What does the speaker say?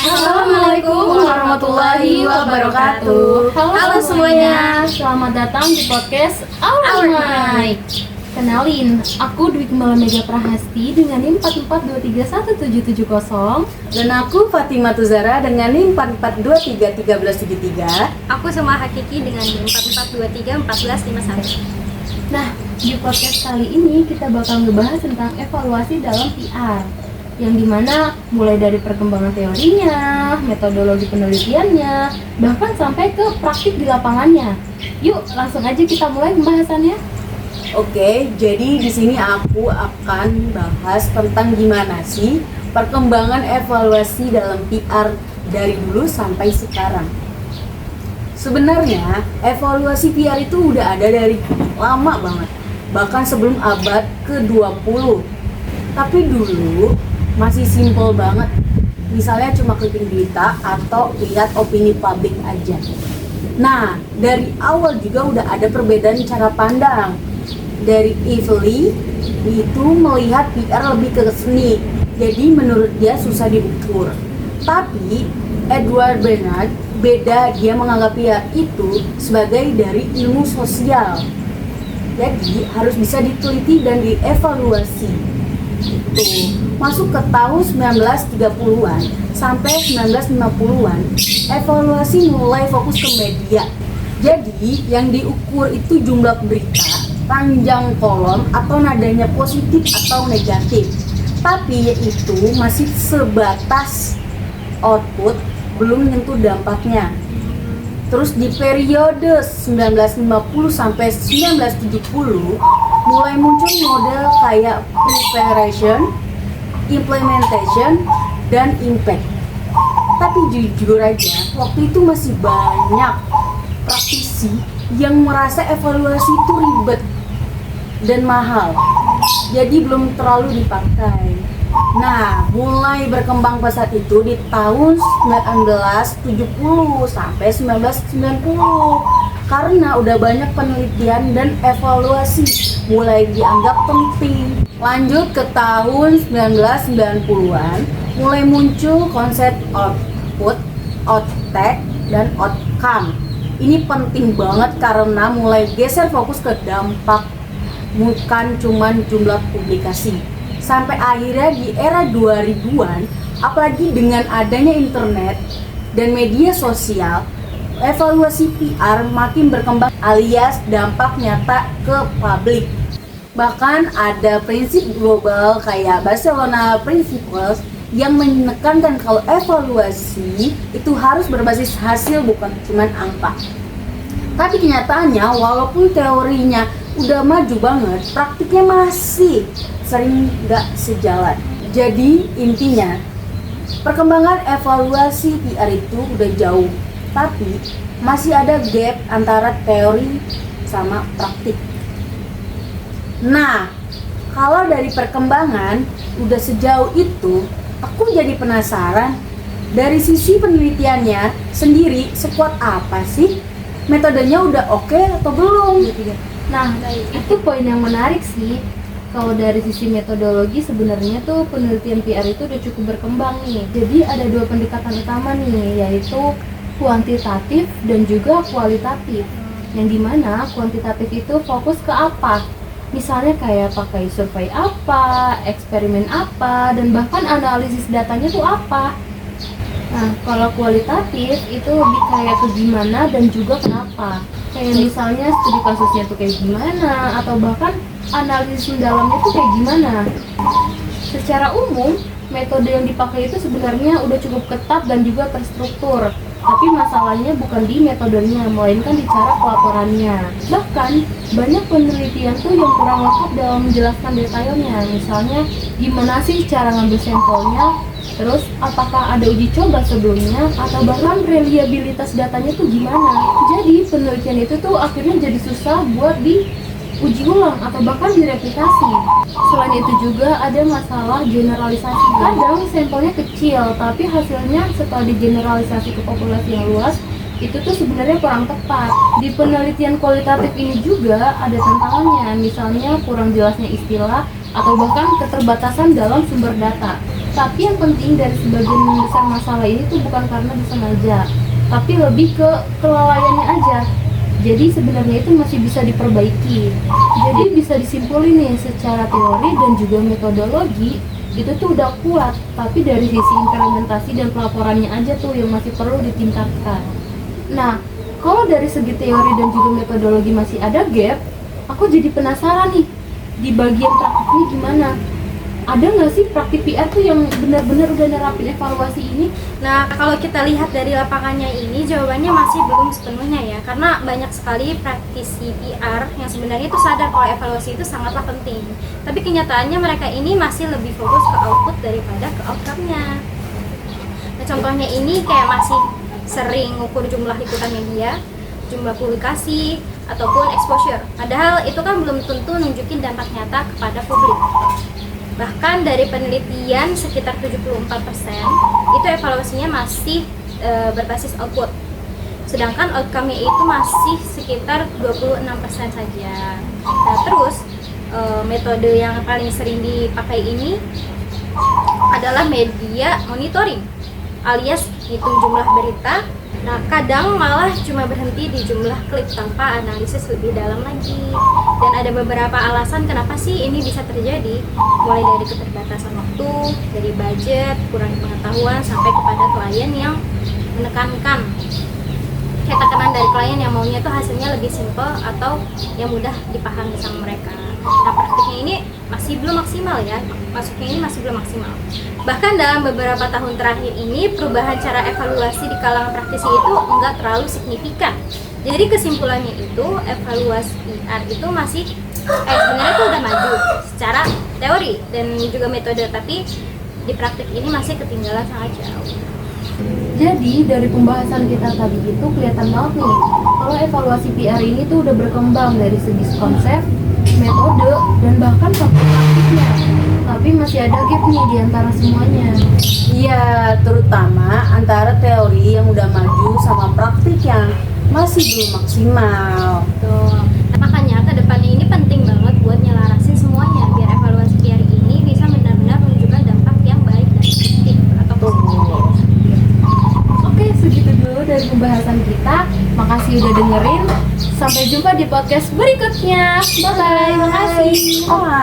Assalamualaikum warahmatullahi wabarakatuh. Halo semuanya, selamat datang di podcast Our Mic. Kenalin, aku Dwi Kembala Mega Prahasti dengan NIM 44231770. Dan aku Fatimah Tuzara dengan NIM 44231373. Aku sama Hakiki dengan NIM 44231451. Nah, di podcast kali ini kita bakal ngebahas tentang evaluasi dalam PR, yang dimana mulai dari perkembangan teorinya, metodologi penelitiannya, bahkan sampai ke praktik di lapangannya. Yuk, langsung aja kita mulai pembahasannya. Oke, jadi di sini aku akan bahas tentang gimana sih perkembangan evaluasi dalam PR dari dulu sampai sekarang. Sebenarnya evaluasi PR itu udah ada dari lama banget, bahkan sebelum abad ke-20. Tapi dulu masih simple banget, misalnya cuma clipping berita atau lihat opini publik aja. Nah, dari awal juga udah ada perbedaan cara pandang. Dari Evely itu melihat PR lebih ke seni, jadi menurut dia susah diukur. Tapi Edward Bernard beda, dia menganggap PR itu sebagai dari ilmu sosial, jadi harus bisa diteliti dan dievaluasi. Itu masuk ke tahun 1930-an sampai 1950-an, evaluasi mulai fokus ke media. Jadi yang diukur itu jumlah berita, panjang kolom, atau nadanya positif atau negatif. Tapi itu masih sebatas output, belum menyentuh dampaknya. Terus di periode 1950 sampai 1970 mulai muncul model kayak preparation, implementation, dan impact. Tapi jujur aja, waktu itu masih banyak praktisi yang merasa evaluasi itu ribet dan mahal, jadi belum terlalu dipakai. Nah, mulai berkembang pesat itu di tahun 1970 sampai 1990 karena udah banyak penelitian dan evaluasi mulai dianggap penting. Lanjut ke tahun 1990-an, mulai muncul konsep output, outtake, dan outcome. Ini penting banget karena mulai geser fokus ke dampak, bukan cuman jumlah publikasi. Sampai akhirnya di era 2000-an, apalagi dengan adanya internet dan media sosial, evaluasi PR makin berkembang alias dampak nyata ke publik. Bahkan ada prinsip global kayak Barcelona Principles yang menekankan kalau evaluasi itu harus berbasis hasil, bukan cuman angka. Tapi kenyataannya walaupun teorinya udah maju banget, praktiknya masih sering nggak sejalan. Jadi intinya perkembangan evaluasi PR itu udah jauh, tapi masih ada gap antara teori sama praktik. Nah, kalau dari perkembangan udah sejauh itu, aku jadi penasaran dari sisi penelitiannya sendiri sekuat apa sih? Metodenya udah oke atau belum? Nah, itu poin yang menarik sih. Kalau dari sisi metodologi sebenarnya tuh penelitian PR itu udah cukup berkembang nih. Jadi ada dua pendekatan utama nih, yaitu kuantitatif dan juga kualitatif. Yang dimana kuantitatif itu fokus ke apa? Misalnya kayak pakai survei apa, eksperimen apa, dan bahkan analisis datanya tuh apa. Nah, kalau kualitatif itu lebih kayak ke gimana dan juga kenapa. Kayak misalnya studi kasusnya tuh kayak gimana, atau bahkan analisis mendalamnya tuh kayak gimana. Secara umum, metode yang dipakai itu sebenarnya udah cukup ketat dan juga terstruktur. Tapi masalahnya bukan di metodenya, melainkan di cara pelaporannya. Bahkan, banyak penelitian tuh yang kurang lengkap dalam menjelaskan detailnya. Misalnya, gimana sih cara ngambil sampelnya, terus apakah ada uji coba sebelumnya, atau bahkan reliabilitas datanya tuh gimana. Jadi, penelitian itu tuh akhirnya jadi susah buat diuji ulang atau bahkan direplikasi. Selain itu juga ada masalah generalisasi. Kadang sampelnya kecil, tapi hasilnya setelah digeneralisasi ke populasi yang luas, itu tuh sebenarnya kurang tepat. Di penelitian kualitatif ini juga ada tantangannya, misalnya kurang jelasnya istilah atau bahkan keterbatasan dalam sumber data. Tapi yang penting dari sebagian besar masalah ini tuh bukan karena disengaja, tapi lebih ke kelalaiannya aja. Jadi sebenarnya itu masih bisa diperbaiki. Jadi bisa disimpulin nih, secara teori dan juga metodologi itu tuh udah kuat, tapi dari sisi implementasi dan pelaporannya aja tuh yang masih perlu ditingkatkan. Nah, kalau dari segi teori dan juga metodologi masih ada gap, aku jadi penasaran nih, di bagian praktiknya gimana? Ada nggak sih praktik PR tuh yang benar-benar udah nerapin evaluasi ini? Nah, kalau kita lihat dari lapangannya ini, jawabannya masih belum sepenuhnya ya, karena banyak sekali praktisi PR yang sebenarnya itu sadar kalau evaluasi itu sangatlah penting. Tapi kenyataannya mereka ini masih lebih fokus ke output daripada ke outcome-nya. Nah, contohnya ini kayak masih sering ngukur jumlah liputan media, jumlah publikasi, ataupun exposure. Padahal itu kan belum tentu nunjukin dampak nyata kepada publik. Bahkan dari penelitian sekitar 74% itu evaluasinya masih berbasis output. Sedangkan outcome-nya itu masih sekitar 26% saja. Nah, terus metode yang paling sering dipakai ini adalah media monitoring, alias hitung jumlah berita. Nah, kadang malah cuma berhenti di jumlah klik tanpa analisis lebih dalam lagi. Dan ada beberapa alasan kenapa sih ini bisa terjadi, mulai dari keterbatasan waktu, dari budget, kurang pengetahuan, sampai kepada klien yang menekankan. Kayak tekanan dari klien yang maunya tuh hasilnya lebih simple atau yang mudah dipahami sama mereka. Nah, praktiknya ini masih belum maksimal ya, masuknya ini masih belum maksimal. Bahkan dalam beberapa tahun terakhir ini, perubahan cara evaluasi di kalangan praktisi itu enggak terlalu signifikan. Jadi kesimpulannya itu, evaluasi PR itu masih sebenarnya itu udah maju secara teori dan juga metode, tapi di praktik ini masih ketinggalan sangat jauh. Jadi dari pembahasan kita tadi itu kelihatan banget nih, kalau evaluasi PR ini tuh udah berkembang dari segi konsep, metode, dan bahkan faktor praktiknya. Tapi masih ada gap nih di antara semuanya. Iya, terutama antara teori yang udah maju sama praktik yang masih belum maksimal. Tuh. Makanya kedepannya ini penting banget buat nyelarasin semuanya biar evaluasi PR ini bisa benar-benar menunjukkan dampak yang baik dan positif atau positif. Oke, segitu dulu dari pembahasan kita. Makasih udah dengerin. Sampai jumpa di podcast berikutnya. Bye-bye. Makasih.